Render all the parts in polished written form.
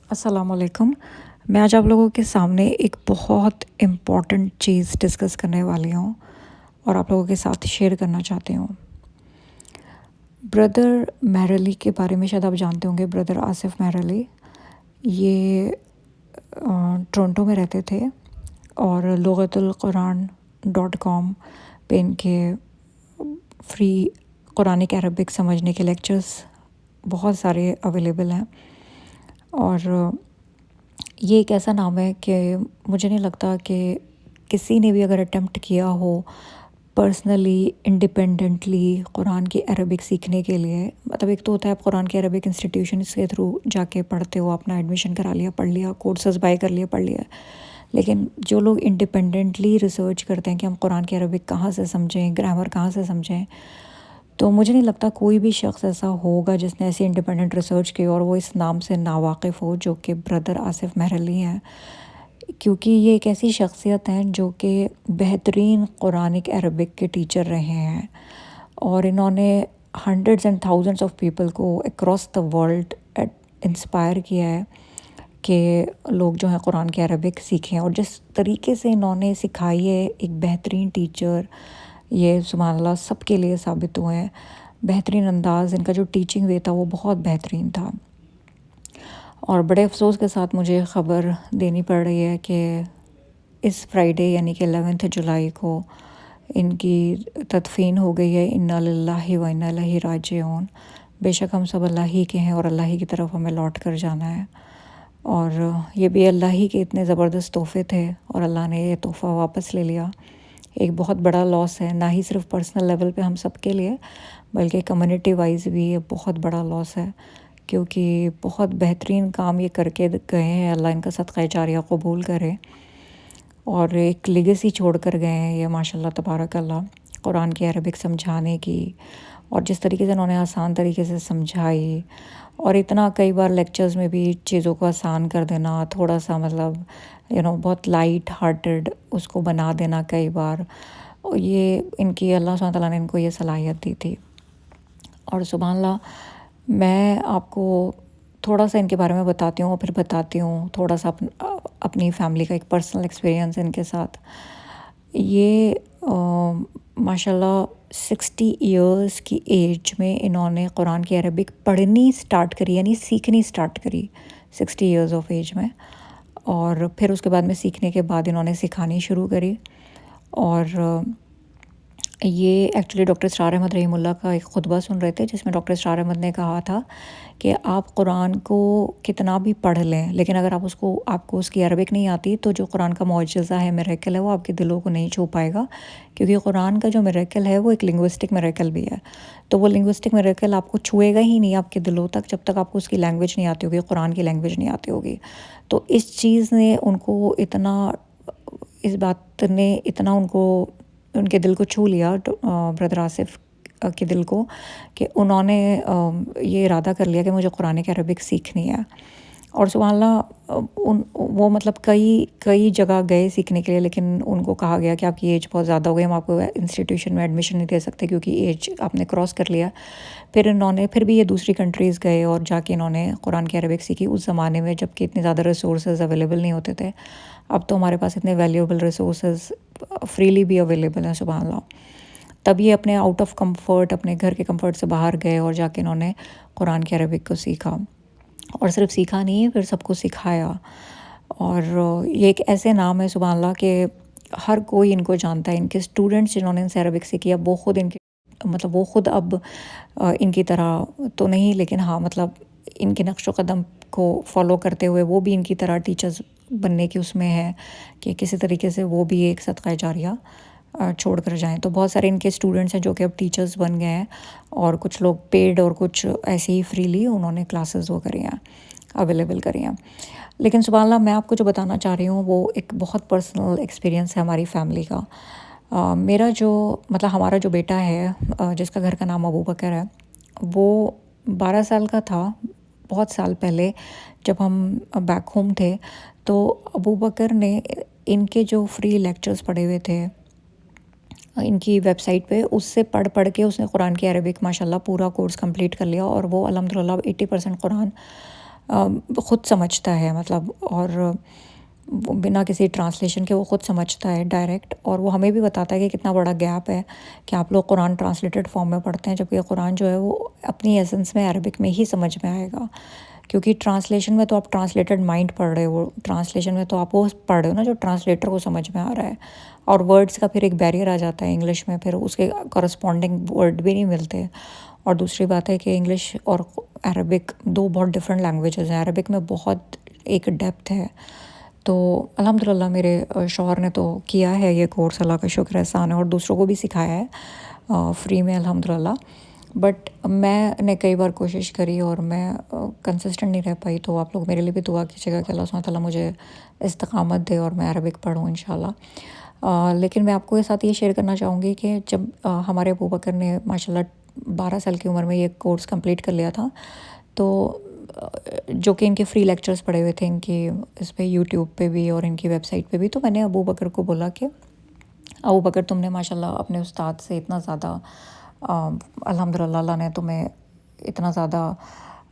السلام علیکم۔ میں آج آپ لوگوں کے سامنے ایک بہت امپورٹنٹ چیز ڈسکس کرنے والی ہوں اور آپ لوگوں کے ساتھ شیئر کرنا چاہتی ہوں۔ بردر مہر علی کے بارے میں شاید آپ جانتے ہوں گے۔ بردر آصف مہر علی یہ ٹورنٹو میں رہتے تھے اور لغتالقرآن.com پہ ان کے فری قرآنک عربک سمجھنے کے لیکچرز بہت سارے اویلیبل ہیں، اور یہ ایک ایسا نام ہے کہ مجھے نہیں لگتا کہ کسی نے بھی اگر اٹیمپٹ کیا ہو پرسنلی انڈیپینڈنٹلی قرآن کی عربک سیکھنے کے لیے، مطلب ایک تو ہوتا ہے آپ قرآن کی عربک انسٹیٹیوشنس کے تھرو جا کے پڑھتے ہو، اپنا ایڈمیشن کرا لیا، پڑھ لیا، کورسز بائی کر لیا، پڑھ لیا، لیکن جو لوگ انڈیپینڈنٹلی ریسرچ کرتے ہیں کہ ہم قرآن کی عربک کہاں سے سمجھیں، گرامر کہاں سے سمجھیں، تو مجھے نہیں لگتا کوئی بھی شخص ایسا ہوگا جس نے ایسی انڈیپینڈنٹ ریسرچ کی اور وہ اس نام سے ناواقف ہو جو کہ بردر آصف مہر علی ہیں، کیونکہ یہ ایک ایسی شخصیت ہیں جو کہ بہترین قرآنک عربک کے ٹیچر رہے ہیں، اور انہوں نے hundreds and thousands of people کو اکراس دا ورلڈ انسپائر کیا ہے کہ لوگ جو ہیں قرآن کی عربک سیکھیں، اور جس طریقے سے انہوں نے سکھائی ہے ایک بہترین ٹیچر، یہ سبحان اللہ سب کے لیے ثابت ہوئے ہیں۔ بہترین انداز ان کا جو ٹیچنگ وے تھا وہ بہت بہترین تھا، اور بڑے افسوس کے ساتھ مجھے خبر دینی پڑ رہی ہے کہ اس فرائیڈے یعنی کہ 11 جولائی کو ان کی تدفین ہو گئی ہے۔ انا للہ و انا الیہ راجعون۔ بے شک ہم سب اللہ ہی کے ہیں اور اللہ ہی کی طرف ہمیں لوٹ کر جانا ہے، اور یہ بھی اللہ ہی کے اتنے زبردست تحفے تھے اور اللہ نے یہ تحفہ واپس لے لیا۔ ایک بہت بڑا لاس ہے، نہ ہی صرف پرسنل لیول پہ ہم سب کے لیے بلکہ کمیونٹی وائز بھی یہ بہت بڑا لاس ہے، کیونکہ بہت بہترین کام یہ کر کے گئے ہیں۔ اللہ ان کا صدقہ جاریہ قبول کرے، اور ایک لیگیسی چھوڑ کر گئے ہیں یہ ماشاءاللہ تبارک اللہ، قرآن کی عربک سمجھانے کی، اور جس طریقے سے انہوں نے آسان طریقے سے سمجھائی، اور اتنا کئی بار لیکچرز میں بھی چیزوں کو آسان کر دینا، تھوڑا سا مطلب بہت لائٹ ہارٹڈ اس کو بنا دینا کئی بار، یہ ان کی اللہ سبحانہ تعالیٰ نے ان کو یہ صلاحیت دی تھی۔ اور سبحان اللہ میں آپ کو تھوڑا سا ان کے بارے میں بتاتی ہوں اور پھر بتاتی ہوں تھوڑا سا اپنی فیملی کا ایک پرسنل ایکسپیرینس ان کے ساتھ۔ یہ ماشاءاللہ 60 ایئرس کی ایج میں انہوں نے قرآن کی عربک پڑھنی سٹارٹ کری، یعنی سیکھنی سٹارٹ کری 60 ایئرز آف ایج میں، اور پھر اس کے بعد میں سیکھنے کے بعد انہوں نے سکھانی شروع کری۔ اور یہ ایکچولی ڈاکٹر اسرار احمد رحمہ اللہ کا ایک خطبہ سن رہے تھے جس میں ڈاکٹر اسرار احمد نے کہا تھا کہ آپ قرآن کو کتنا بھی پڑھ لیں، لیکن اگر آپ کو اس کی عربک نہیں آتی تو جو قرآن کا معجزہ ہے، میریکل ہے، وہ آپ کے دلوں کو نہیں چھو پائے گا، کیونکہ قرآن کا جو میریکل ہے وہ ایک لنگوسٹک میریکل بھی ہے، تو وہ لنگوسٹک میریکل آپ کو چھوئے گا ہی نہیں آپ کے دلوں تک جب تک آپ کو اس کی لینگویج نہیں آتی ہوگی، قرآن کی لینگویج نہیں آتی ہوگی۔ تو اس چیز نے ان کو اتنا، اس بات نے اتنا ان کے دل کو چھو لیا، بردر آصف کے دل کو، کہ انہوں نے یہ ارادہ کر لیا کہ مجھے قرآن کی عربک سیکھنی ہے۔ اور سبحان اللہ وہ مطلب کئی جگہ گئے سیکھنے کے لیے، لیکن ان کو کہا گیا کہ آپ کی ایج بہت زیادہ ہو گئی، ہم آپ کو انسٹیٹیوشن میں ایڈمیشن نہیں دے سکتے کیونکہ ایج آپ نے کراس کر لیا۔ پھر بھی یہ دوسری کنٹریز گئے اور جا کے انہوں نے قرآن کی عربک سیکھی، اس زمانے میں جب کہ اتنے زیادہ ریسورسز اویلیبل نہیں ہوتے تھے۔ اب تو ہمارے پاس اتنے ویلیوبل ریسورسز فریلی بھی اویلیبل ہیں سبحان اللہ۔ تب یہ اپنے آؤٹ آف کمفرٹ، اپنے گھر کے کمفرٹ سے باہر گئے اور جا کے انہوں نے قرآن کی عربک کو سیکھا، اور صرف سیکھا نہیں پھر سب کو سکھایا۔ اور یہ ایک ایسے نام ہے سبحان اللہ کہ ہر کوئی ان کو جانتا ہے۔ ان کے اسٹوڈنٹس جنہوں نے ان سے عربک سیکھی، اب وہ خود اب ان کی طرح تو نہیں، لیکن ہاں مطلب ان کے نقش و قدم کو فالو کرتے ہوئے وہ بھی ان کی طرح ٹیچرز بننے کی اس میں ہے کہ کسی طریقے سے وہ بھی ایک صدقہ جاریہ چھوڑ کر جائیں۔ تو بہت سارے ان کے اسٹوڈنٹس ہیں جو کہ اب ٹیچرز بن گئے ہیں، اور کچھ لوگ پیڈ اور کچھ ایسے ہی فریلی انہوں نے کلاسز وہ کری ہیں، اویلیبل کری ہیں۔ لیکن سبحان اللہ میں آپ کو جو بتانا چاہ رہی ہوں وہ ایک بہت پرسنل ایکسپیرینس ہے ہماری فیملی کا۔ ہمارا جو بیٹا ہے جس کا گھر کا نام ابو بکر ہے، وہ 12 سال کا تھا بہت سال پہلے جب ہم بیک ہوم تھے، تو ابو بکر نے ان کے جو فری لیکچرز پڑھے ہوئے تھے ان کی ویب سائٹ پہ، اس سے پڑھ کے اس نے قرآن کی عربک ماشاءاللہ پورا کورس کمپلیٹ کر لیا، اور وہ الحمدللہ 80% قرآن خود سمجھتا ہے مطلب، اور وہ بنا کسی ٹرانسلیشن کے وہ خود سمجھتا ہے ڈائریکٹ، اور وہ ہمیں بھی بتاتا ہے کہ کتنا بڑا گیپ ہے کہ آپ لوگ قرآن ٹرانسلیٹڈ فارم میں پڑھتے ہیں، جبکہ قرآن جو ہے وہ اپنی ایسنس میں عربک میں ہی سمجھ میں آئے گا، کیونکہ ٹرانسلیشن میں تو آپ ٹرانسلیٹڈ مائنڈ پڑھ رہے ہو، ٹرانسلیشن میں تو آپ وہ پڑھ رہے ہو نا جو ٹرانسلیٹر کو سمجھ میں آ رہا ہے، اور ورڈز کا پھر ایک بیریئر آ جاتا ہے انگلش میں، پھر اس کے کورسپونڈنگ ورڈ بھی نہیں ملتے۔ اور دوسری بات ہے کہ انگلش اور عربک دو بہت ڈفرینٹ لینگویجز ہیں، عربک میں بہت ایک ڈیپتھ ہے۔ تو الحمد للہ میرے شوہر نے تو کیا ہے یہ کورس، اللہ کا شکر احسان ہے، اور دوسروں کو بھی سکھایا ہے فری میں الحمد للہ، بٹ میں نے کئی بار کوشش کری اور میں کنسسٹنٹ نہیں رہ پائی، تو آپ لوگ میرے لیے بھی دعا کیجیے گا کہ اللہ سبحانہ تعالیٰ مجھے استقامت دے اور میں عربک پڑھوں انشاءاللہ۔ لیکن میں آپ کو ساتھ یہ شیئر کرنا چاہوں گی کہ جب ہمارے ابو بکر نے ماشاءاللہ 12 سال کی عمر میں یہ کورس کمپلیٹ کر لیا تھا، تو جو کہ ان کے فری لیکچرز پڑے ہوئے تھے ان کی اس پہ یوٹیوب پہ بھی اور ان کی ویب سائٹ پہ بھی، تو میں نے ابو بکر کو بولا کہ ابو بکر تم نے ماشاءاللہ اپنے استاد سے اتنا زیادہ الحمد للہ اللہ نے تمہیں اتنا زیادہ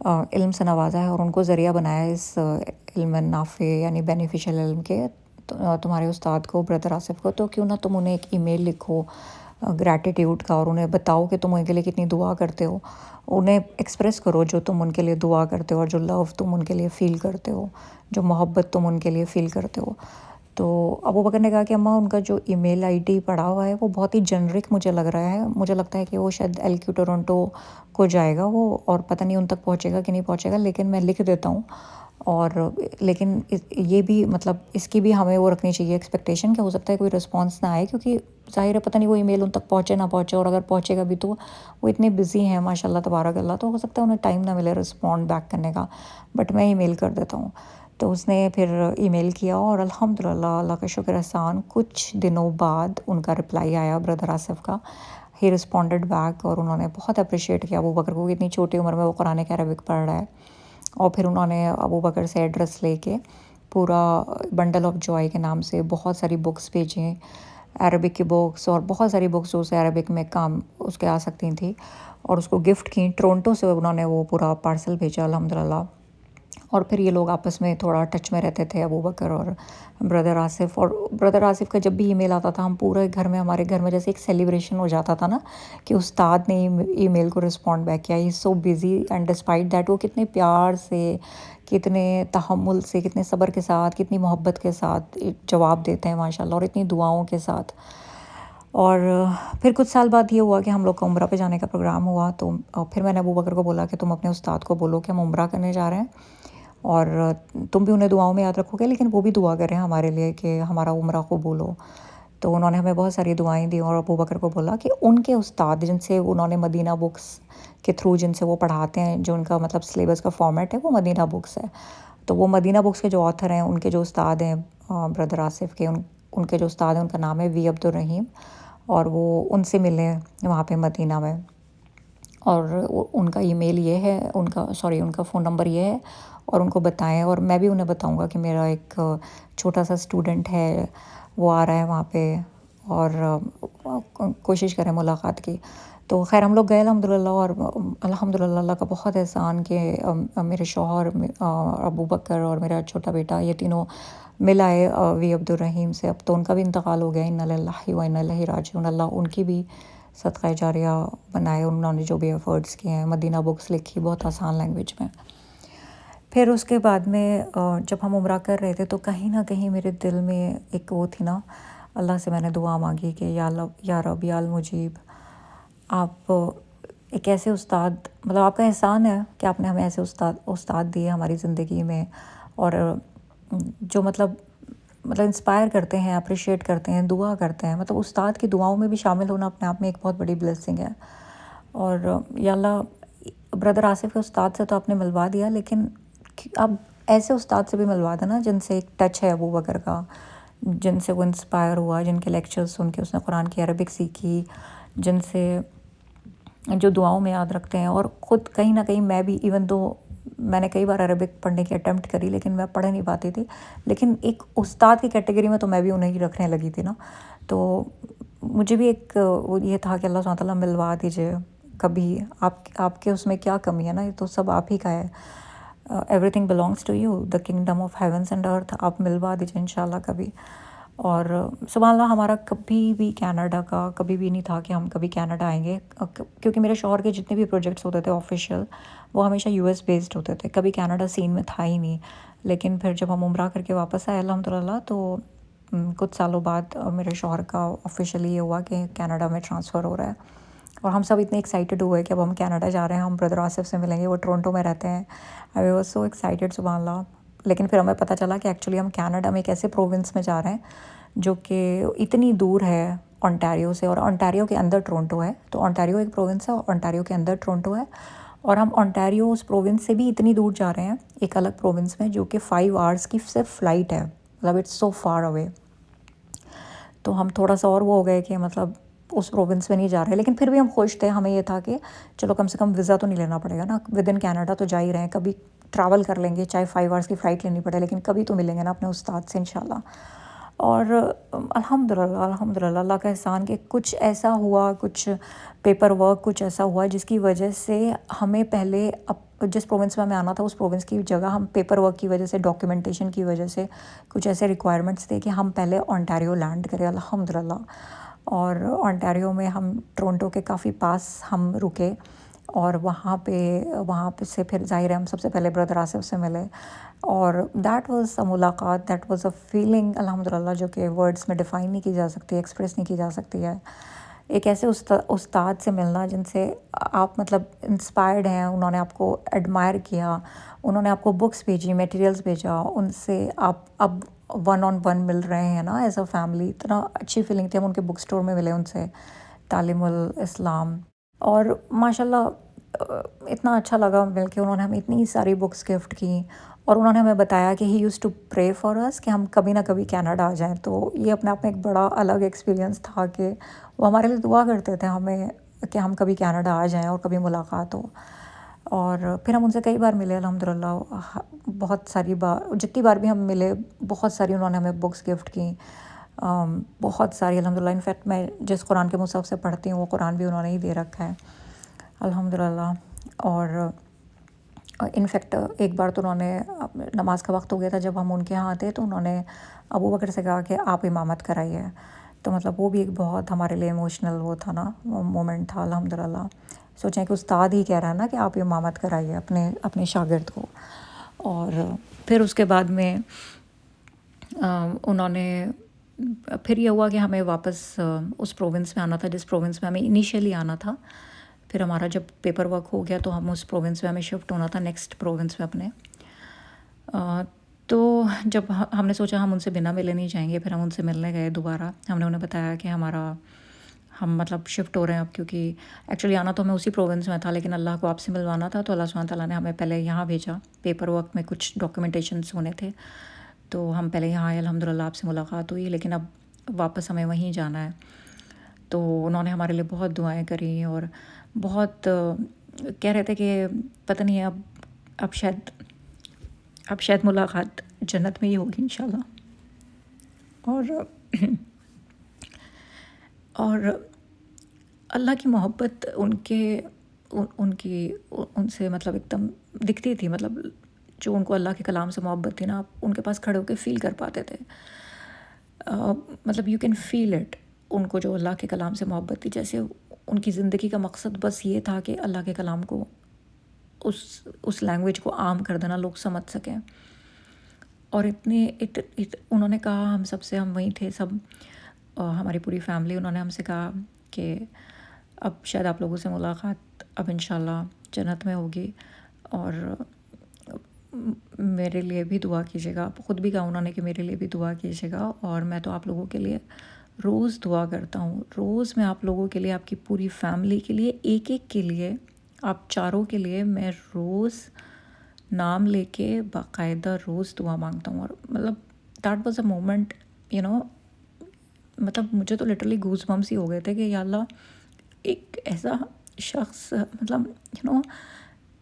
علم سے نوازا ہے اور ان کو ذریعہ بنایا ہے اس علم نافع یعنی بینیفیشل علم کے، تمہارے استاد کو بردر آصف کو، تو کیوں نہ تم انہیں ایک ای میل لکھو گریٹیٹیوڈ کا، اور انہیں بتاؤ کہ تم ان کے لیے کتنی دعا کرتے ہو، انہیں ایکسپریس کرو جو تم ان کے لیے دعا کرتے ہو اور جو لو تم ان کے لیے فیل کرتے ہو، جو محبت تم ان کے لیے فیل کرتے ہو۔ تو ابو بکر نے کہا کہ اماں ان کا جو ای میل آئی ڈی پڑا ہوا ہے وہ بہت ہی جنرک مجھے لگ رہا ہے، مجھے لگتا ہے کہ وہ شاید ایل کیو ٹورنٹو کو جائے گا وہ، اور پتہ نہیں ان تک پہنچے گا کہ نہیں پہنچے گا، لیکن میں لکھ دیتا ہوں۔ اور لیکن یہ بھی مطلب اس کی بھی ہمیں وہ رکھنی چاہیے ایکسپیکٹیشن کہ ہو سکتا ہے کوئی رسپانس نہ آئے، کیونکہ ظاہر ہے پتہ نہیں وہ ای میل ان تک پہنچے نہ پہنچے، اور اگر پہنچے گا بھی تو وہ اتنے بزی ہیں ماشاء اللہ تبارک اللہ، تو ہو سکتا ہے انہیں ٹائم نہ ملے رسپونڈ بیک کرنے کا، بٹ میں ای میل کر دیتا ہوں۔ تو اس نے پھر ای میل کیا اور الحمد للہ اللہ کا شکر احسان کچھ دنوں بعد ان کا رپلائی آیا بردر آصف کا، ہی رسپونڈڈ بیک، اور انہوں نے بہت اپریشیٹ کیا ابو بکر کو کہ اتنی چھوٹی عمر میں وہ قرآن کے عربک پڑھ رہا ہے، اور پھر انہوں نے ابو بکر سے ایڈریس لے کے پورا بنڈل آف جوائے کے نام سے بہت ساری بکس بھیجیں، عربک کی بکس اور بہت ساری بکس جو اسے عربک میں کام اس کے آ سکتی تھیں، اور اس کو گفٹ کیں، ٹورنٹو سے انہوں نے وہ پورا پارسل بھیجا الحمد للہ۔ اور پھر یہ لوگ آپس میں تھوڑا ٹچ میں رہتے تھے ابو بکر اور بردر آصف، اور بردر آصف کا جب بھی ای میل آتا تھا ہم پورے گھر میں، ہمارے گھر میں جیسے ایک سیلیبریشن ہو جاتا تھا نا کہ استاد نے ای میل کو رسپونڈ بیک کیا، he so busy and despite that وہ کتنے پیار سے، کتنے تحمل سے، کتنے صبر کے ساتھ، کتنی محبت کے ساتھ جواب دیتے ہیں ماشاء اللہ، اور اتنی دعاؤں کے ساتھ۔ اور پھر کچھ سال بعد یہ ہوا کہ ہم لوگ کا عمرہ پہ جانے کا پروگرام ہوا، تو پھر میں نے ابو بکر کو بولا کہ تم اپنے استاد کو بولو کہ ہم عمرہ کرنے جا رہے ہیں، اور تم بھی انہیں دعاؤں میں یاد رکھو گے، لیکن وہ بھی دعا کریں ہمارے لیے کہ ہمارا عمرہ قبول ہو۔ تو انہوں نے ہمیں بہت ساری دعائیں دی، اور ابو بکر کو بولا کہ ان کے استاد جن سے انہوں نے مدینہ بکس کے تھرو جن سے وہ پڑھاتے ہیں، جو ان کا مطلب سلیبس کا فارمیٹ ہے وہ مدینہ بکس ہے، تو وہ مدینہ بکس کے جو آتھر ہیں ان کے جو استاد ہیں بردر آصف کے، ان کے جو استاد ہیں ان کا نام ہے وی عبد الرحیم، اور وہ ان سے ملے وہاں پہ مدینہ میں، اور ان کا ای میل یہ ہے، ان کا فون نمبر یہ ہے، اور ان کو بتائیں، اور میں بھی انہیں بتاؤں گا کہ میرا ایک چھوٹا سا اسٹوڈنٹ ہے وہ آ رہا ہے وہاں پہ، اور کوشش کریں ملاقات کی۔ تو خیر ہم لوگ گئے الحمد للہ، اور الحمد للہ اللہ کا بہت احسان کہ میرے شوہر، ابو بکر اور میرا چھوٹا بیٹا یہ تینوں مل آئے وی عبد الرحیم سے۔ اب تو ان کا بھی انتقال ہو گیا، انا للہ و انا الیہ راجعون، اللہ ان کی بھی صدقہ جاریہ بنائے، انہوں نے جو بھی ایفرٹس کیے ہیں، مدینہ بکس لکھی بہت آسان لینگویج میں۔ پھر اس کے بعد میں جب ہم عمرہ کر رہے تھے تو کہیں نہ کہیں میرے دل میں ایک وہ تھی نا، اللہ سے میں نے دعا مانگی کہ یا اللہ یا رب یا المجیب، آپ ایک ایسے استاد، مطلب آپ کا احسان ہے کہ آپ نے ہمیں ایسے استاد دیے ہماری زندگی میں، اور جو مطلب انسپائر کرتے ہیں، اپریشیٹ کرتے ہیں، دعا کرتے ہیں، مطلب استاد کی دعاؤں میں بھی شامل ہونا اپنے آپ میں ایک بہت بڑی بلیسنگ ہے۔ اور یا اللہ بردر آصف کے استاد سے تو آپ نے ملوا دیا، لیکن اب ایسے استاد سے بھی ملوا دینا جن سے ایک ٹچ ہے ابو بکر کا، جن سے وہ انسپائر ہوا، جن کے لیکچرز سن کے اس نے قرآن کی عربک سیکھی، جن سے جو دعاؤں میں یاد رکھتے ہیں، اور خود کہیں نہ کہیں میں بھی، ایون دو میں نے کئی بار عربک پڑھنے کی اٹیمپٹ کری لیکن میں پڑھ نہیں پاتی تھی، لیکن ایک استاد کی کیٹیگری میں تو میں بھی انہیں ہی رکھنے لگی تھی نا، تو مجھے بھی ایک وہ یہ تھا کہ اللہ سبحانہ تعالیٰ ملوا دیجیے کبھی، آپ کے اس میں کیا کمی ہے نا، یہ تو سب آپ ہی کا ہے۔ Everything belongs to you, the kingdom of heavens and earth آپ ملوا دیجیے انشاءاللہ کبھی. اور سبحان اللہ ہمارا کبھی بھی کینیڈا کا کبھی بھی نہیں تھا کہ ہم کبھی کینیڈا آئیں گے، کیونکہ میرے شوہر کے جتنے بھی پروجیکٹس ہوتے تھے آفیشیل وہ ہمیشہ یو ایس بیسڈ ہوتے تھے، کبھی کینیڈا سین میں تھا ہی نہیں. لیکن پھر جب ہم عمرہ کر کے واپس آئے الحمدللہ تو کچھ سالوں بعد میرے شوہر کا آفیشیلی یہ ہوا کہ کینیڈا میں ٹرانسفر ہو رہا ہے، اور ہم سب اتنے ایکسائٹیڈ ہوئے کہ اب ہم کینیڈا جا رہے ہیں، ہم بردر آصف سے ملیں گے، وہ ٹورنٹو میں رہتے ہیں. آئی واز سو ایکسائٹیڈ سبحان اللہ. لیکن پھر ہمیں پتہ چلا کہ ایکچولی ہم کینیڈا میں ایک ایسے پروونس میں جا رہے ہیں جو کہ اتنی دور ہے اونٹاریو سے، اور اونٹاریو کے اندر ٹورنٹو ہے. تو اونٹاریو ایک پروونس ہے، اونٹاریو کے اندر ٹورنٹو ہے، اور ہم اونٹاریو اس پروونس سے بھی اتنی دور جا رہے ہیں ایک الگ پروونس میں جو کہ 5 آورس کی صرف فلائٹ ہے، مطلب اٹس سو فار اوے. تو ہم تھوڑا سا اور وہ ہو گئے کہ مطلب اس پروونس میں نہیں جا رہے، لیکن پھر بھی ہم خوش تھے. ہمیں یہ تھا کہ چلو کم سے کم ویزا تو نہیں لینا پڑے گا نا، ود ان کینیڈا تو جا ہی رہے ہیں، کبھی ٹریول کر لیں گے چاہے 5 آورس کی فلائٹ لینی پڑے، لیکن کبھی تو ملیں گے نا اپنے استاد سے انشاءاللہ. اور الحمدللہ اللہ کا احسان کہ کچھ ایسا ہوا، کچھ پیپر ورک کچھ ایسا ہوا جس کی وجہ سے ہمیں پہلے جس پروونس میں ہمیں آنا تھا اس پروونس کی جگہ ہم پیپر ورک کی وجہ سے، ڈاکیومنٹیشن کی وجہ سے کچھ ایسے ریکوائرمنٹس تھے کہ ہم پہلے اونٹاریو لینڈ کرے الحمدللہ. اور اونٹاریو میں ہم ٹورنٹو کے کافی پاس ہم رکے، اور وہاں پہ سے پھر ظاہر ہے ہم سب سے پہلے بردر آصف سے ملے، اور دیٹ واز اے ملاقات، دیٹ واز اے فیلنگ الحمدللہ جو کہ ورڈس میں ڈیفائن نہیں کی جا سکتی، ایکسپریس نہیں کی جا سکتی ہے. ایک ایسے استاد سے ملنا جن سے آپ مطلب انسپائرڈ ہیں، انہوں نے آپ کو ایڈمائر کیا، انہوں نے آپ کو بکس بھیجی، میٹیریلز بھیجا، ان سے آپ اب 1 on 1 مل رہے ہیں نا ایز اے فیملی. اتنا اچھی فیلنگ تھی. ہم ان کے بک اسٹور میں ملے ان سے، تعلیم الاسلام، اور ماشاء اللہ اتنا اچھا لگا مل کے. انہوں نے ہمیں اتنی ساری بکس گفٹ کی، اور انہوں نے ہمیں بتایا کہ ہی یوز ٹو پرے فار اس کہ ہم کبھی نہ کبھی کینیڈا آ جائیں. تو یہ اپنے آپ میں ایک بڑا الگ ایکسپیرینس تھا کہ وہ ہمارے لیے دعا کرتے تھے ہمیں کہ ہم کبھی کینیڈا آ جائیں اور کبھی ملاقات ہو. اور پھر ہم ان سے کئی بار ملے الحمدللہ، بہت ساری بار، جتنی بار بھی ہم ملے بہت ساری انہوں نے ہمیں بکس گفٹ کی، بہت ساری الحمدللہ. انفیکٹ میں جس قرآن کے مصحف سے پڑھتی ہوں وہ قرآن بھی انہوں نے ہی دے رکھا ہے الحمدللہ. اور انفیکٹ ایک بار تو انہوں نے، نماز کا وقت ہو گیا تھا جب ہم ان کے یہاں آتے، تو انہوں نے ابو بکر سے کہا کہ آپ امامت کرائیے. تو مطلب وہ بھی ایک بہت ہمارے لیے ایموشنل وہ تھا نا، مومنٹ تھا الحمدللہ. سوچیں کہ استاد ہی کہہ رہا ہے نا کہ آپ امامت کرائیے اپنے شاگرد کو. اور پھر اس کے بعد میں انہوں نے، پھر یہ ہوا کہ ہمیں واپس اس پروونس میں آنا تھا جس پروونس میں ہمیں انیشیلی آنا تھا. پھر ہمارا جب پیپر ورک ہو گیا تو ہم اس پروونس میں ہمیں شفٹ ہونا تھا نیکسٹ پروونس میں اپنے. تو جب ہم نے سوچا ہم ان سے بنا ملے نہیں جائیں گے، پھر ہم ان سے ملنے گئے دوبارہ. ہم نے انہیں بتایا کہ ہم مطلب شفٹ ہو رہے ہیں اب، کیونکہ ایکچولی آنا تو ہمیں اسی پروونس میں تھا، لیکن اللہ کو آپ سے ملوانا تھا، تو اللہ سبحانہ تعالیٰ نے ہمیں پہلے یہاں بھیجا. پیپر ورک میں کچھ ڈاکیومنٹیشنس ہونے تھے تو ہم پہلے یہاں آئے الحمدللہ، آپ سے ملاقات ہوئی، لیکن اب واپس ہمیں وہیں جانا ہے. تو انہوں نے ہمارے لیے بہت دعائیں کریں، اور بہت کہہ رہے تھے کہ پتہ نہیں اب شاید ملاقات جنت میں ہی ہوگی انشاءاللہ. اور اللہ کی محبت ان سے مطلب ایک دم دکھتی تھی. مطلب جو ان کو اللہ کے کلام سے محبت تھی نا، آپ ان کے پاس کھڑے ہو کے فیل کر پاتے تھے. مطلب یو کین فیل اٹ، ان کو جو اللہ کے کلام سے محبت تھی، جیسے ان کی زندگی کا مقصد بس یہ تھا کہ اللہ کے کلام کو، اس لینگویج کو عام کر دینا، لوگ سمجھ سکیں. اور انہوں نے کہا ہم سب سے، ہم وہیں تھے سب، ہماری پوری فیملی، انہوں نے ہم سے کہا کہ اب شاید آپ لوگوں سے ملاقات اب انشاءاللہ جنت میں ہوگی، اور میرے لیے بھی دعا کیجیے گا. خود بھی کہا انہوں نے کہ میرے لیے بھی دعا کیجیے گا، اور میں تو آپ لوگوں کے لیے روز دعا کرتا ہوں. روز میں آپ لوگوں کے لیے، آپ کی پوری فیملی کے لیے، ایک کے لیے، آپ چاروں کے لیے میں روز نام لے کے باقاعدہ روز دعا مانگتا ہوں. اور مطلب دیٹ واز اے مومنٹ، مطلب مجھے تو لٹرلی گوز بمس ہی ہو گئے تھے کہ یا اللہ، ایک ایسا شخص، مطلب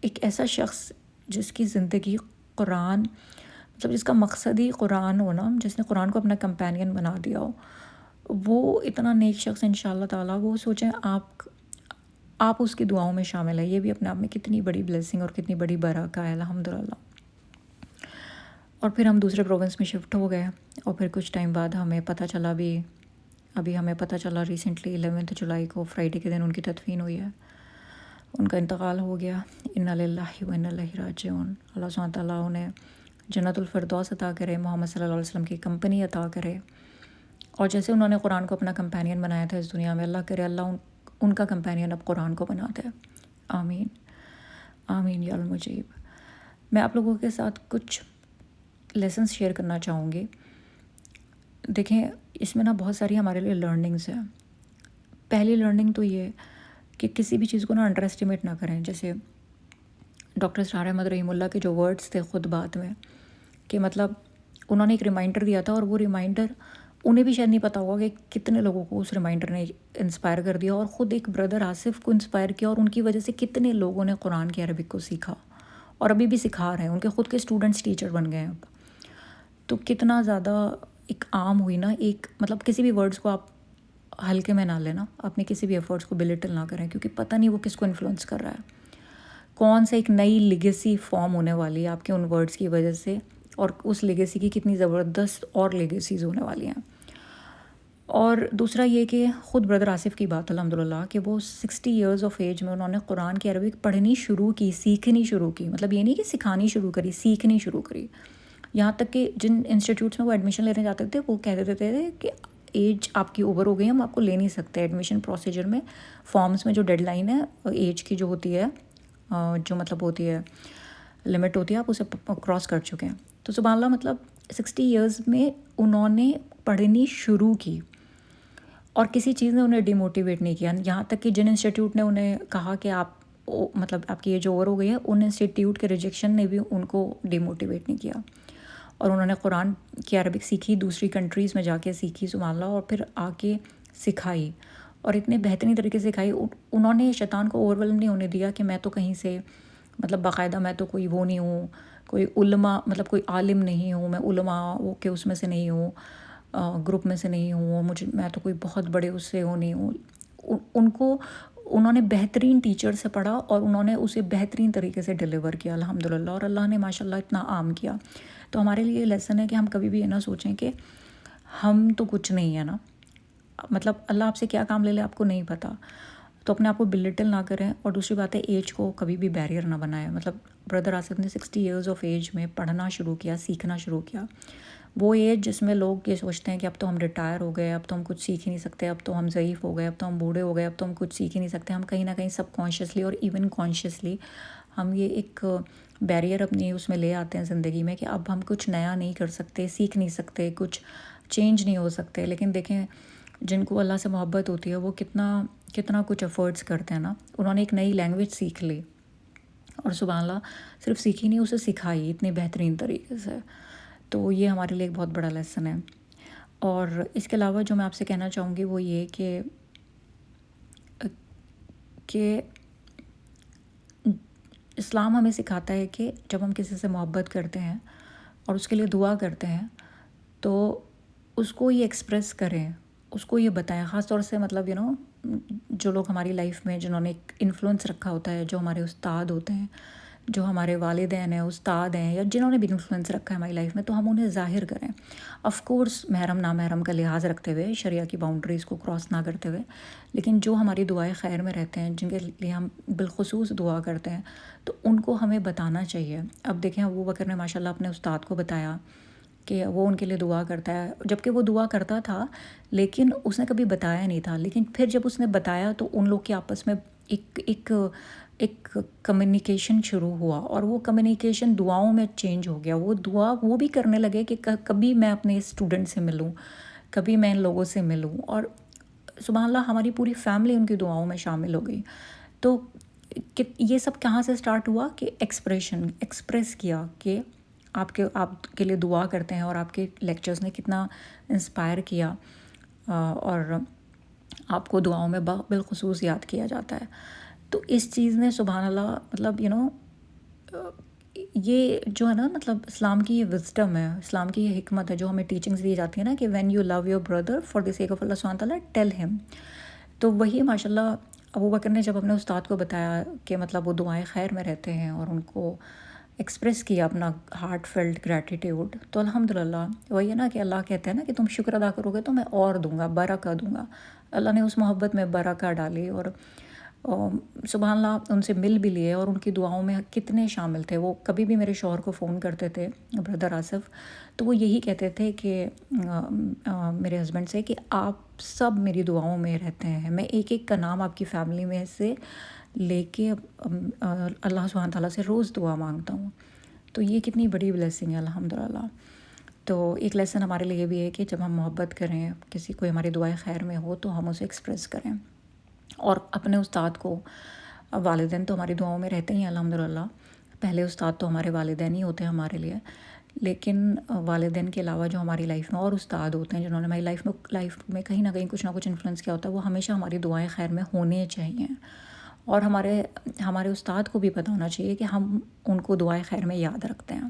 ایک ایسا شخص جس کی زندگی قرآن، مطلب جس کا مقصد ہی قرآن ہو نا، جس نے قرآن کو اپنا کمپینین بنا دیا ہو، وہ اتنا نیک شخص انشاءاللہ تعالیٰ. وہ سوچیں آپ اس کی دعاؤں میں شامل ہے. یہ بھی اپنے آپ میں کتنی بڑی بلیسنگ اور کتنی بڑی برکت ہے الحمدللہ. اور پھر ہم دوسرے پروونس میں شفٹ ہو گئے، اور پھر کچھ ٹائم بعد ہمیں پتہ چلا، ابھی ہمیں پتہ چلا ریسنٹلی 11 جولائی کو فرائیڈے کے دن ان کی تدفین ہوئی ہے، ان کا انتقال ہو گیا۔ انا للہ و انا الیہ راجعون۔ اللہ سبحانہ تعالیٰ انہیں جنت الفردوس عطا کرے، محمد صلی اللہ علیہ وسلم کی کمپنی عطا کرے، اور جیسے انہوں نے قرآن کو اپنا کمپینین بنایا تھا اس دنیا میں، اللہ کرے اللہ ان کا کمپینین اب قرآن کو بنا دے۔ آمین آمین یا المجیب۔ میں آپ لوگوں کے ساتھ کچھ لیسنس شیئر کرنا چاہوں گی۔ دیکھیں اس میں نا بہت ساری ہمارے لیے لرننگز ہیں۔ پہلی لرننگ تو یہ کہ کسی بھی چیز کو نا انڈر اسٹیمیٹ نہ کریں۔ جیسے ڈاکٹر اسرار احمد رحیم اللہ کے جو ورڈز تھے خود بات میں، کہ مطلب انہوں نے ایک ریمائنڈر دیا تھا، اور وہ ریمائنڈر انہیں بھی شاید نہیں پتا ہوگا کہ کتنے لوگوں کو اس ریمائنڈر نے انسپائر کر دیا، اور خود ایک بردر آصف کو انسپائر کیا، اور ان کی وجہ سے کتنے لوگوں نے قرآن کی عربک کو سیکھا، اور ابھی بھی سکھا رہے ہیں، ان کے خود کے اسٹوڈنٹس ٹیچر بن گئے ہیں اب۔ تو کتنا زیادہ ایک عام ہوئی نا، ایک مطلب کسی بھی ورڈز کو آپ ہلکے میں نہ لینا، اپنے کسی بھی ایفرٹس کو بلیٹل نہ کریں، کیونکہ پتہ نہیں وہ کس کو انفلوئنس کر رہا ہے، کون سے ایک نئی لیگیسی فارم ہونے والی ہے آپ کے ان ورڈز کی وجہ سے، اور اس لیگیسی کی کتنی زبردست اور لیگیسیز ہونے والی ہیں۔ اور دوسرا یہ کہ خود بردر آصف کی بات الحمدللہ کہ وہ 60 ایئرز آف ایج میں انہوں نے قرآن کی عربک پڑھنی شروع کی، سیکھنی شروع کی، مطلب یہ نہیں کہ سکھانی شروع کری، سیکھنی شروع کری۔ یہاں تک کہ جن انسٹیٹیوٹس میں وہ ایڈمیشن لینے جاتے تھے وہ کہہ دیتے تھے کہ ایج آپ کی اوور ہو گئی، ہم آپ کو لے نہیں سکتے ایڈمیشن پروسیجر میں، فارمز میں جو ڈیڈ لائن ہے ایج کی جو ہوتی ہے، جو مطلب ہوتی ہے لمٹ ہوتی ہے، آپ اسے کراس کر چکے ہیں۔ تو سبحان اللہ، مطلب 60 ایئرز میں انہوں نے پڑھنی شروع کی، اور کسی چیز نے انہیں ڈیموٹیویٹ نہیں کیا، یہاں تک کہ جن انسٹیٹیوٹ نے انہیں کہا کہ آپ مطلب آپ کی ایج اوور ہو گئی ہے، ان انسٹیٹیوٹ کے ریجیکشن نے بھی ان کو ڈیموٹیویٹ نہیں کیا، اور انہوں نے قرآن کی عربک سیکھی، دوسری کنٹریز میں جا کے سیکھی سبحان اللہ، اور پھر آ کے سکھائی، اور اتنے بہترین طریقے سے سکھائی۔ انہوں نے شیطان کو اوور ویلم نہیں ہونے دیا کہ میں تو کہیں سے مطلب باقاعدہ میں تو کوئی وہ نہیں ہوں، کوئی علماء مطلب کوئی عالم نہیں ہوں، میں علماء کے اس میں سے نہیں ہوں، گروپ میں سے نہیں ہوں، میں تو کوئی بہت بڑے اس سے وہ نہیں ہوں۔ انہوں نے بہترین ٹیچر سے پڑھا، اور انہوں نے اسے بہترین طریقے سے ڈیلیور کیا الحمدللہ، اور اللہ نے ماشاءاللہ اتنا عام کیا۔ تو ہمارے لیے یہ لیسن ہے کہ ہم کبھی بھی یہ نہ سوچیں کہ ہم تو کچھ نہیں ہے نا، مطلب اللہ آپ سے کیا کام لے لے آپ کو نہیں پتہ، تو اپنے آپ کو بلٹل نہ کریں۔ اور دوسری بات ہے ایج کو کبھی بھی بیریئر نہ بنائیں۔ مطلب بردر آصف نے 60 ایئرز آف ایج میں پڑھنا شروع کیا، سیکھنا شروع کیا، وہ ایج جس میں لوگ یہ سوچتے ہیں کہ اب تو ہم ریٹائر ہو گئے، اب تو ہم کچھ سیکھ ہی نہیں سکتے، اب تو ہم ضعیف ہو گئے، اب تو ہم بوڑھے ہو گئے، اب تو ہم کچھ سیکھ ہی نہیں سکتے۔ ہم کہیں نہ کہیں سب کانشیسلی اور ایون کانشیسلی ہم یہ ایک بیریئر اپنی اس میں لے آتے ہیں زندگی میں کہ اب ہم کچھ نیا نہیں کر سکتے، سیکھ نہیں سکتے، کچھ چینج نہیں ہو سکتے۔ لیکن دیکھیں جن کو اللہ سے محبت ہوتی ہے وہ کتنا کچھ ایفرٹس کرتے ہیں نا۔ انہوں نے ایک نئی لینگویج سیکھ لی، اور سبحان اللہ صرف سیکھی نہیں، اسے سکھائی اتنی بہترین طریقے سے۔ تو یہ ہمارے لیے ایک بہت بڑا لیسن ہے۔ اور اس کے علاوہ جو میں آپ سے کہنا چاہوں گی وہ یہ کہ اسلام ہمیں سکھاتا ہے کہ جب ہم کسی سے محبت کرتے ہیں اور اس کے لیے دعا کرتے ہیں تو اس کو یہ ایکسپریس کریں، اس کو یہ بتائیں، خاص طور سے مطلب جو لوگ ہماری لائف میں جنہوں نے ایک انفلوئنس رکھا ہوتا ہے، جو ہمارے استاد ہوتے ہیں، جو ہمارے والدین ہیں، استاد ہیں، یا جنہوں نے بھی انفلوئنس رکھا ہے ہماری لائف میں، تو ہم انہیں ظاہر کریں۔ آف کورس محرم نامحرم کا لحاظ رکھتے ہوئے، شریعہ کی باؤنڈریز کو کراس نہ کرتے ہوئے، لیکن جو ہماری دعائیں خیر میں رہتے ہیں، جن کے لیے ہم بالخصوص دعا کرتے ہیں، تو ان کو ہمیں بتانا چاہیے۔ اب دیکھیں ابو بکر نے ماشاءاللہ اپنے استاد کو بتایا کہ وہ ان کے لیے دعا کرتا ہے، جبکہ وہ دعا کرتا تھا لیکن اس نے کبھی بتایا نہیں تھا، لیکن پھر جب اس نے بتایا تو ان لوگ کے آپس میں ایک کمیونیکیشن شروع ہوا، اور وہ کمیونیکیشن دعاؤں میں چینج ہو گیا۔ وہ دعا وہ بھی کرنے لگے کہ کبھی میں اپنے اسٹوڈنٹ سے ملوں، کبھی میں ان لوگوں سے ملوں، اور سبحان اللہ ہماری پوری فیملی ان کی دعاؤں میں شامل ہو گئی۔ تو یہ سب کہاں سے سٹارٹ ہوا کہ ایکسپریس کیا کہ آپ کے لیے دعا کرتے ہیں، اور آپ کے لیکچرز نے کتنا انسپائر کیا، اور آپ کو دعاؤں میں بالخصوص یاد کیا جاتا ہے۔ تو اس چیز نے سبحان اللہ مطلب یہ جو ہے نا، مطلب اسلام کی یہ وزڈم ہے، اسلام کی یہ حکمت ہے جو ہمیں ٹیچنگز دی جاتی ہیں نا کہ when you love your brother for the sake of اللہ سبحانہ تعالیٰ ٹیل ہم۔ تو وہی ماشاء اللہ ابو بکر نے جب اپنے استاد کو بتایا کہ مطلب وہ دعائیں خیر میں رہتے ہیں، اور ان کو ایکسپریس کیا اپنا ہارٹ فیلڈ گریٹیٹیوڈ، تو الحمدللہ وہی ہے نا کہ اللہ کہتے ہیں نا کہ تم شکر ادا کرو گے تو میں اور دوں گا، برکہ دوں گا۔ اللہ نے اس محبت میں برکہ ڈالی، اور سبحان اللہ ان سے مل بھی لیے، اور ان کی دعاؤں میں کتنے شامل تھے۔ وہ کبھی بھی میرے شوہر کو فون کرتے تھے، بردر آصف، تو وہ یہی کہتے تھے کہ میرے ہسبینڈ سے کہ آپ سب میری دعاؤں میں رہتے ہیں، میں ایک ایک کا نام آپ کی فیملی میں سے لے کے اللہ سبحانہ تعالیٰ سے روز دعا مانگتا ہوں۔ تو یہ کتنی بڑی بلیسنگ ہے الحمدللہ۔ تو ایک لیسن ہمارے لیے یہ بھی ہے کہ جب ہم محبت کریں، کسی کوئی ہماری دعائیں خیر میں ہو تو ہم اسے ایکسپریس کریں، اور اپنے استاد کو، والدین تو ہماری دعاؤں میں رہتے ہی ہیں الحمدللہ، پہلے استاد تو ہمارے والدین ہی ہوتے ہیں ہمارے لیے، لیکن والدین کے علاوہ جو ہماری لائف میں اور استاد ہوتے ہیں جنہوں نے ہماری لائف میں کہیں نہ کچھ انفلوئنس کیا ہوتا ہے، وہ ہمیشہ ہماری دعائیں خیر میں ہونے چاہیے، اور ہمارے استاد کو بھی پتہ ہونا چاہیے کہ ہم ان کو دعائیں خیر میں یاد رکھتے ہیں،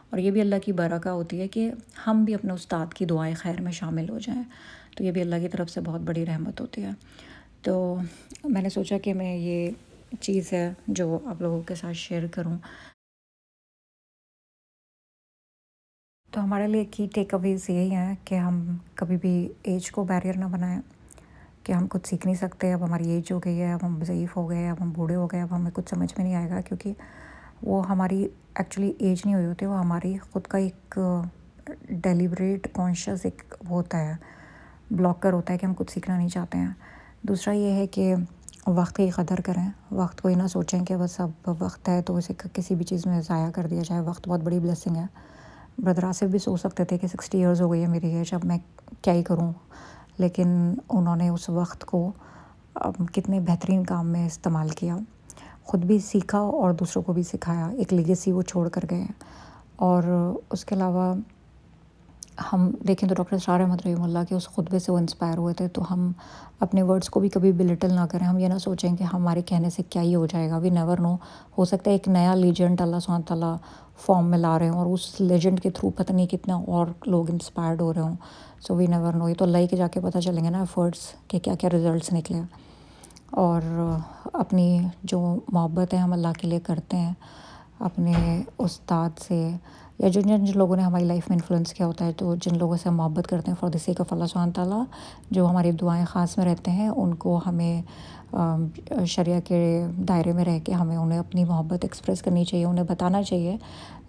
اور یہ بھی اللہ کی برکہ ہوتی ہے کہ ہم بھی اپنے استاد کی دعائیں خیر میں شامل ہو جائیں، تو یہ بھی اللہ کی طرف سے بہت بڑی رحمت ہوتی ہے۔ تو میں نے سوچا کہ میں یہ چیز ہے جو آپ لوگوں کے ساتھ شیئر کروں۔ تو ہمارے لیے کی ٹیک اویز یہی ہیں کہ ہم کبھی بھی ایج کو بیریئر نہ بنائیں کہ ہم کچھ سیکھ نہیں سکتے، اب ہماری ایج ہو گئی ہے، اب ہم ضعیف ہو گئے، اب ہم بوڑھے ہو گئے، اب ہمیں کچھ سمجھ میں نہیں آئے گا، کیونکہ وہ ہماری ایکچولی ایج نہیں ہوئی ہوتی، وہ ہماری خود کا ایک ڈیلیبریٹ کانشیس ایک ہوتا ہے، بلاکر ہوتا ہے کہ ہم کچھ سیکھنا نہیں چاہتے ہیں۔ دوسرا یہ ہے کہ وقت کی قدر کریں، وقت کو یہ نہ سوچیں کہ بس اب وقت ہے تو اسے کسی بھی چیز میں ضائع کر دیا جائے، وقت بہت بڑی بلیسنگ ہے۔ بردر آصف بھی سوچ سکتے تھے کہ 60 ایئرز ہو گئی ہے میری ایج، اب میں کیا ہی کروں، لیکن انہوں نے اس وقت کو کتنے بہترین کام میں استعمال کیا، خود بھی سیکھا اور دوسروں کو بھی سکھایا، ایک لیگیسی وہ چھوڑ کر گئے۔ اور اس کے علاوہ ہم دیکھیں تو ڈاکٹر اسرار احمد رحمہ اللہ کے اس خطبے سے وہ انسپائر ہوئے تھے، تو ہم اپنے ورڈز کو بھی کبھی بلٹل نہ کریں، ہم یہ نہ سوچیں کہ ہمارے کہنے سے کیا ہی ہو جائے گا، وی نیور نو، ہو سکتا ہے ایک نیا لیجنڈ اللہ سبحانہ تعالیٰ فارم میں لا رہے ہوں، اور اس لیجنڈ کے تھرو پتہ نہیں کتنا اور لوگ انسپائرڈ ہو رہے ہوں، سو وی نیور نو، یہ تو اللہ ہی کے جا کے پتہ چلیں گے نا ایفرٹس کہ کیا کیا ریزلٹس نکلے۔ اور اپنی جو محبت ہے ہم اللہ کے لیے کرتے ہیں اپنے استاد سے، یا جن لوگوں نے ہماری لائف میں انفلوئنس کیا ہوتا ہے، تو جن لوگوں سے ہم محبت کرتے ہیں فار دی سیک آف اللہ سبحانہ تعالیٰ، جو ہماری دعائیں خاص میں رہتے ہیں، ان کو ہمیں شریعہ کے دائرے میں رہ کے ہمیں انہیں اپنی محبت ایکسپریس کرنی چاہیے، انہیں بتانا چاہیے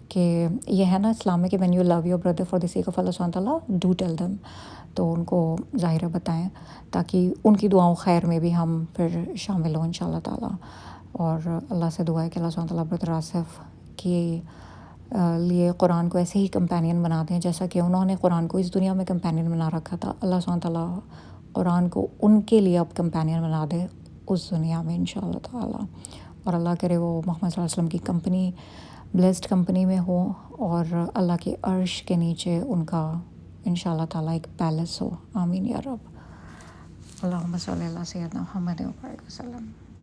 کہ یہ ہے نا اسلام میں کہ when you love your brother for the sake of اللہ سبحانہ تعالیٰ ڈو ٹیل دیم، تو ان کو ظاہر بتائیں تاکہ ان کی دعاؤں خیر میں بھی ہم پھر شامل ہوں انشاءاللہ تعالیٰ۔ اور اللہ سے دعا ہے کہ اللہ سبحانہ تعالیٰ بردر آصف کے لیے قرآن کو ایسے ہی کمپینین بنا دیں جیسا کہ انہوں نے قرآن کو اس دنیا میں کمپینین بنا رکھا تھا، اللہ سبحانہ تعالیٰ قرآن کو ان کے لیے اب کمپینین بنا دے اس دنیا میں انشاءاللہ تعالیٰ، اور اللہ کرے وہ محمد صلی اللہ علیہ وسلم کی کمپنی، بلیسڈ کمپنی میں ہو، اور اللہ کے عرش کے نیچے ان کا انشاءاللہ تعالیٰ ایک پیلس ہو، آمین یا رب۔ اللہم صلی اللہ سیدنا محمد وسلم۔